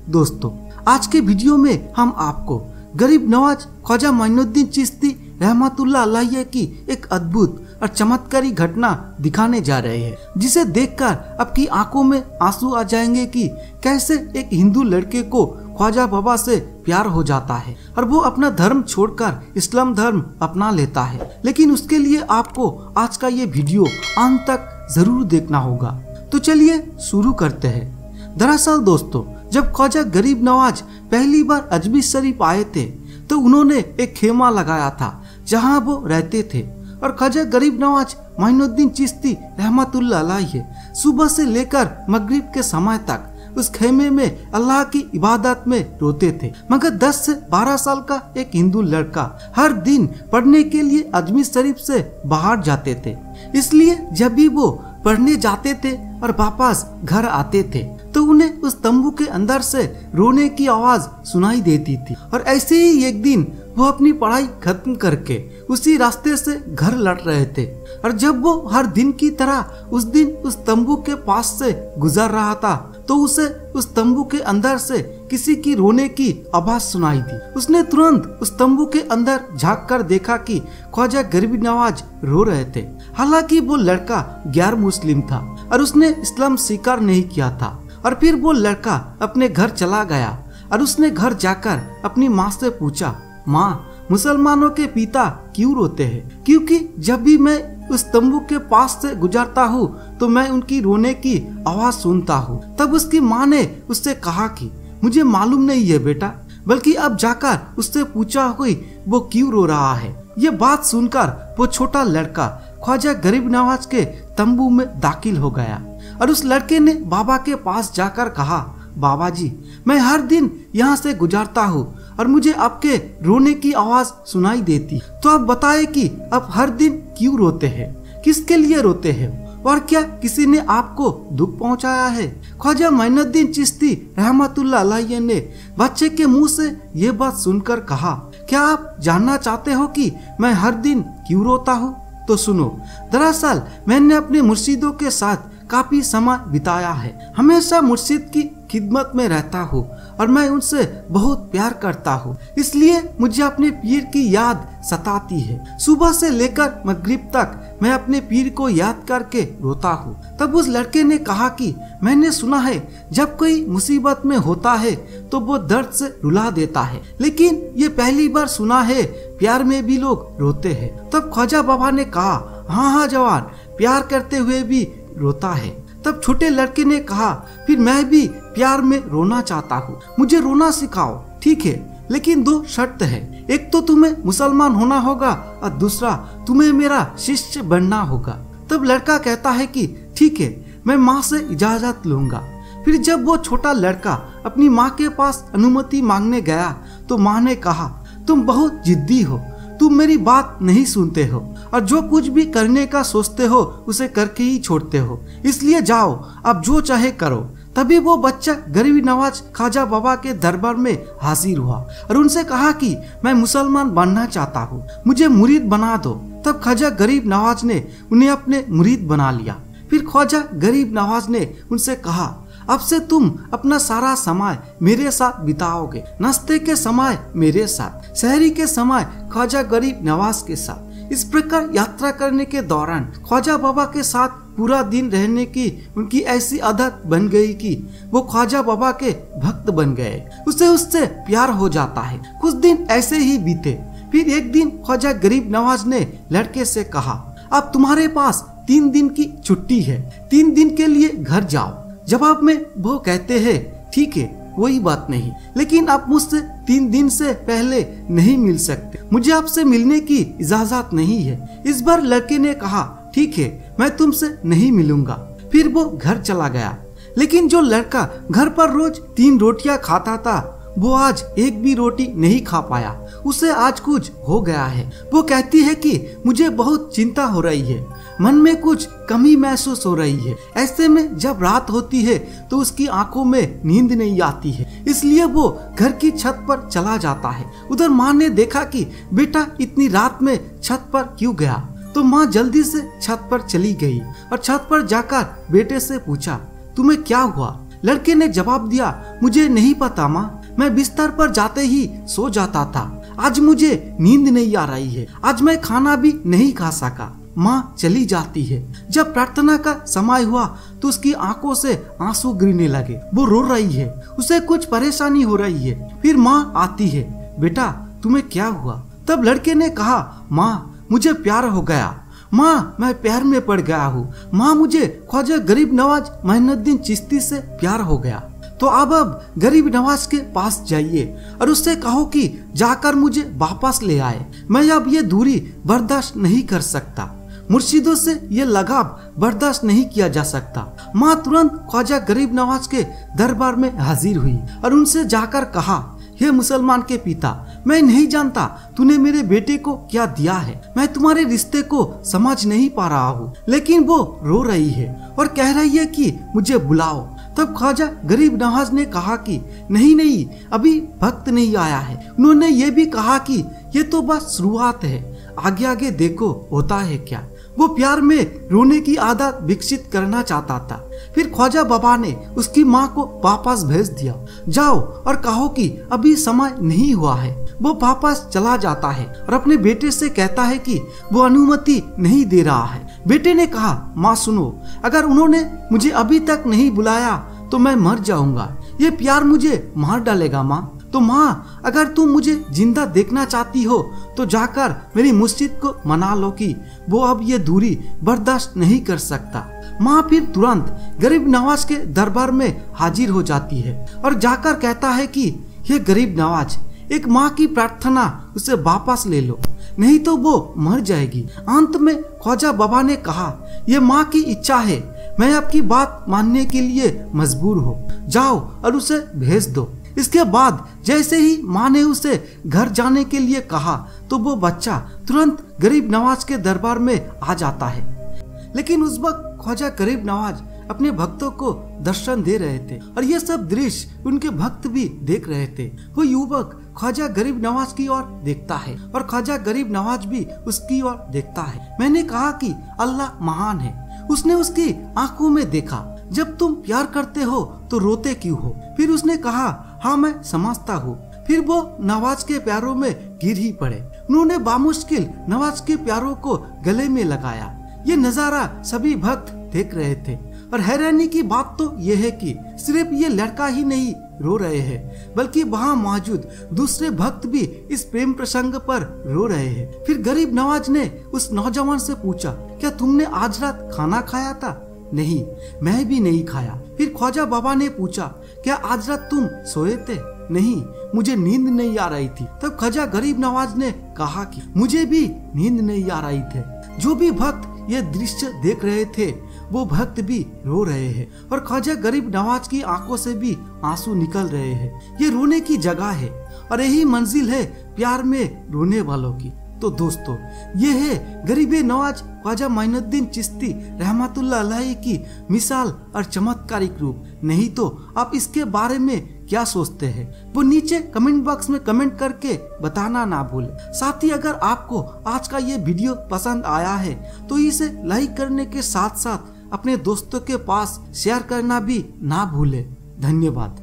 दोस्तों, आज के वीडियो में हम आपको गरीब नवाज ख्वाजा मोइनुद्दीन चिश्ती रहमतुल्लाह अलैह की एक अद्भुत और चमत्कारी घटना दिखाने जा रहे हैं, जिसे देखकर आपकी आंखों में आंसू आ जाएंगे कि कैसे एक हिंदू लड़के को ख्वाजा बाबा से प्यार हो जाता है और वो अपना धर्म छोड़कर इस्लाम धर्म अपना लेता है। लेकिन उसके लिए आपको आज का ये वीडियो अंत तक जरूर देखना होगा। तो चलिए शुरू करते हैं। दरअसल दोस्तों, जब ख्वाजा गरीब नवाज पहली बार अजमेर शरीफ आए थे तो उन्होंने एक खेमा लगाया था जहां वो रहते थे और ख्वाजा गरीब नवाज मोइनुद्दीन चिश्ती रहमतुल्लाह अलैह सुबह से लेकर मगरिब के समय तक उस खेमे में अल्लाह की इबादत में रोते थे। मगर 10 से 12 साल का एक हिंदू लड़का हर दिन पढ़ने के लिए अजमेर शरीफ से बाहर जाते थे, इसलिए जब भी वो पढ़ने जाते थे और वापस घर आते थे तो उन्हें उस तंबू के अंदर से रोने की आवाज सुनाई देती थी। और ऐसे ही एक दिन वो अपनी पढ़ाई खत्म करके उसी रास्ते से घर लौट रहे थे और जब वो हर दिन की तरह उस दिन उस तंबू के पास से गुजर रहा था तो उसे उस तंबू के अंदर से किसी की रोने की आवाज सुनाई दी। उसने तुरंत उस तंबू के अंदर झांक कर देखा कि ख्वाजा गरीब नवाज रो रहे थे। हालांकि वो लड़का गैर मुस्लिम था और उसने इस्लाम स्वीकार नहीं किया था। और फिर वो लड़का अपने घर चला गया और उसने घर जाकर अपनी माँ से पूछा, माँ, मुसलमानों के पिता क्यों रोते हैं? क्योंकि जब भी मैं उस तंबू के पास से गुजरता हूँ तो मैं उनकी रोने की आवाज सुनता हूँ। तब उसकी माँ ने उससे कहा कि मुझे मालूम नहीं है बेटा, बल्कि अब जाकर उससे पूछा हुई वो क्यों रो रहा है। ये बात सुनकर वो छोटा लड़का ख्वाजा गरीब नवाज के तंबू में दाखिल हो गया और उस लड़के ने बाबा के पास जाकर कहा, बाबा जी, मैं हर दिन यहाँ से गुजरता हूँ और मुझे आपके रोने की आवाज सुनाई देती, तो आप बताएं कि आप हर दिन क्यों रोते हैं, किसके लिए रोते हैं और क्या किसी ने आपको दुख पहुंचाया है? ख्वाजा मोइनुद्दीन चिश्ती रहमतुल्लाह अलैह ने बच्चे के मुंह से ये बात सुनकर कहा, क्या आप जानना चाहते हो कि मैं हर दिन क्यों रोता हूँ? तो सुनो, दरअसल मैंने अपने मुर्शिदों के साथ काफी समय बिताया है। हमेशा मुर्शिद की खिदमत में रहता हूँ और मैं उनसे बहुत प्यार करता हूँ, इसलिए मुझे अपने पीर की याद सताती है। सुबह से लेकर मगरिब तक मैं अपने पीर को याद करके रोता हूँ। तब उस लड़के ने कहा कि मैंने सुना है जब कोई मुसीबत में होता है तो वो दर्द से रुला देता है, लेकिन ये पहली बार सुना है प्यार में भी लोग रोते हैं। तब ख्वाजा बाबा ने कहा, हाँ जवान, प्यार करते हुए भी रोता है। तब छोटे लड़के ने कहा, फिर मैं भी प्यार में रोना चाहता हूँ, मुझे रोना सिखाओ। ठीक है, लेकिन 2 शर्त है, एक तो तुम्हें मुसलमान होना होगा और दूसरा तुम्हें मेरा शिष्य बनना होगा। तब लड़का कहता है कि ठीक है, मैं माँ से इजाजत लूंगा। फिर जब वो छोटा लड़का अपनी माँ के पास अनुमति मांगने गया तो माँ ने कहा, तुम बहुत जिद्दी हो, तुम मेरी बात नहीं सुनते हो और जो कुछ भी करने का सोचते हो उसे करके ही छोड़ते हो, इसलिए जाओ, अब जो चाहे करो। तभी वो बच्चा गरीब नवाज ख्वाजा बाबा के दरबार में हाजिर हुआ और उनसे कहा कि मैं मुसलमान बनना चाहता हूँ, मुझे मुरीद बना दो। तब ख्वाजा गरीब नवाज ने उन्हें अपने मुरीद बना लिया। फिर ख्वाजा गरीब नवाज ने उनसे कहा, अब से तुम अपना सारा समय मेरे साथ बिताओगे, नाश्ते के समय मेरे साथ, सहरी के समय ख्वाजा गरीब नवाज के साथ। इस प्रकार यात्रा करने के दौरान ख्वाजा बाबा के साथ पूरा दिन रहने की उनकी ऐसी आदत बन गई कि वो ख्वाजा बाबा के भक्त बन गए। उसे उससे प्यार हो जाता है। कुछ दिन ऐसे ही बीते। फिर एक दिन ख्वाजा गरीब नवाज ने लड़के से कहा, अब तुम्हारे पास 3 दिन की छुट्टी है, 3 दिन के लिए घर जाओ। जवाब में वो कहते हैं, ठीक है, कोई बात नहीं, लेकिन आप मुझसे 3 दिन से पहले नहीं मिल सकते, मुझे आपसे मिलने की इजाजत नहीं है। इस बार लड़के ने कहा, ठीक है, मैं तुमसे नहीं मिलूंगा। फिर वो घर चला गया। लेकिन जो लड़का घर पर रोज 3 रोटियां खाता था वो आज एक भी रोटी नहीं खा पाया। उसे आज कुछ हो गया है। वो कहती है कि मुझे बहुत चिंता हो रही है, मन में कुछ कमी महसूस हो रही है। ऐसे में जब रात होती है तो उसकी आंखों में नींद नहीं आती है, इसलिए वो घर की छत पर चला जाता है। उधर माँ ने देखा कि बेटा इतनी रात में छत पर क्यों गया। तो माँ जल्दी से छत पर चली गई और छत पर जाकर बेटे से पूछा, तुम्हें क्या हुआ? लड़के ने जवाब दिया, मुझे नहीं पता माँ, मैं बिस्तर पर जाते ही सो जाता था। आज मुझे नींद नहीं आ रही है, आज मैं खाना भी नहीं खा सका। माँ चली जाती है। जब प्रार्थना का समय हुआ तो उसकी आंखों से आंसू गिरने लगे। वो रो रही है, उसे कुछ परेशानी हो रही है। फिर माँ आती है, बेटा तुम्हें क्या हुआ? तब लड़के ने कहा, माँ मुझे प्यार हो गया, माँ मैं प्यार में पड़ गया हूँ, माँ मुझे ख्वाजा गरीब नवाज मोइनुद्दीन चिश्ती से प्यार हो गया। तो अब गरीब नवाज के पास जाइए और उससे कहो कि जाकर मुझे वापस ले आए, मैं अब ये दूरी बर्दाश्त नहीं कर सकता, मुर्शिदों से ये लगाव बर्दाश्त नहीं किया जा सकता। माँ तुरंत ख्वाजा गरीब नवाज के दरबार में हाजिर हुई और उनसे जाकर कहा, हे मुसलमान के पिता, मैं नहीं जानता तूने मेरे बेटे को क्या दिया है, मैं तुम्हारे रिश्ते को समझ नहीं पा रहा हूँ, लेकिन वो रो रही है और कह रही है कि मुझे बुलाओ। तब ख्वाजा गरीब नवाज ने कहा कि नहीं, अभी वक्त नहीं आया है। उन्होंने ये भी कहा कि ये तो बस शुरुआत है, आगे आगे देखो होता है क्या। वो प्यार में रोने की आदत विकसित करना चाहता था। फिर ख्वाजा बाबा ने उसकी माँ को वापस भेज दिया, जाओ और कहो कि अभी समय नहीं हुआ है। वो वापस चला जाता है और अपने बेटे से कहता है कि वो अनुमति नहीं दे रहा है। बेटे ने कहा, माँ सुनो, अगर उन्होंने मुझे अभी तक नहीं बुलाया तो मैं मर जाऊंगा, ये प्यार मुझे मार डालेगा माँ। तो माँ अगर तुम मुझे जिंदा देखना चाहती हो तो जाकर मेरी मुर्शिद को मना लो कि वो अब ये दूरी बर्दाश्त नहीं कर सकता। माँ फिर तुरंत गरीब नवाज के दरबार में हाजिर हो जाती है और जाकर कहता है कि ये गरीब नवाज, एक माँ की प्रार्थना उसे वापस ले लो, नहीं तो वो मर जाएगी। अंत में ख्वाजा बाबा ने कहा, ये माँ की इच्छा है, मैं आपकी बात मानने के लिए मजबूर हूँ, जाओ और उसे भेज दो। इसके बाद जैसे ही माँ ने उसे घर जाने के लिए कहा तो वो बच्चा तुरंत गरीब नवाज के दरबार में आ जाता है। लेकिन उस वक्त ख्वाजा गरीब नवाज अपने भक्तों को दर्शन दे रहे थे और ये सब दृश्य उनके भक्त भी देख रहे थे। वो युवक ख्वाजा गरीब नवाज की ओर देखता है और ख्वाजा गरीब नवाज भी उसकी ओर देखता है। मैंने कहा कि अल्लाह महान है। उसने उसकी आंखों में देखा, जब तुम प्यार करते हो तो रोते क्यों हो? फिर उसने कहा, हाँ मैं समझता हूँ। फिर वो नवाज के प्यारों में गिर ही पड़े। उन्होंने बामुश्किल नवाज के प्यारों को गले में लगाया। ये नजारा सभी भक्त देख रहे थे और हैरानी की बात तो ये है कि सिर्फ ये लड़का ही नहीं रो रहे हैं, बल्कि वहाँ मौजूद दूसरे भक्त भी इस प्रेम प्रसंग पर रो रहे हैं। फिर गरीब नवाज ने उस नौजवान से पूछा, क्या तुमने आज रात खाना खाया था? नहीं, मैं भी नहीं खाया। फिर ख्वाजा बाबा ने पूछा, क्या आज रात तुम सोए थे? नहीं, मुझे नींद नहीं आ रही थी। तब ख्वाजा गरीब नवाज ने कहा कि मुझे भी नींद नहीं आ रही थी। जो भी भक्त ये दृश्य देख रहे थे वो भक्त भी रो रहे हैं और ख्वाजा गरीब नवाज की आंखों से भी आंसू निकल रहे हैं। ये रोने की जगह है और यही मंजिल है प्यार में रोने वालों की। तो दोस्तों, ये है गरीब नवाज ख्वाजा मोइनुद्दीन चिश्ती रहमतुल्लाह अलैहि की मिसाल और चमत्कारिक रूप। नहीं तो आप इसके बारे में क्या सोचते हैं वो नीचे कमेंट बॉक्स में कमेंट करके बताना ना भूलें। साथ ही अगर आपको आज का ये वीडियो पसंद आया है तो इसे लाइक करने के साथ साथ अपने दोस्तों के पास शेयर करना भी ना भूलें। धन्यवाद।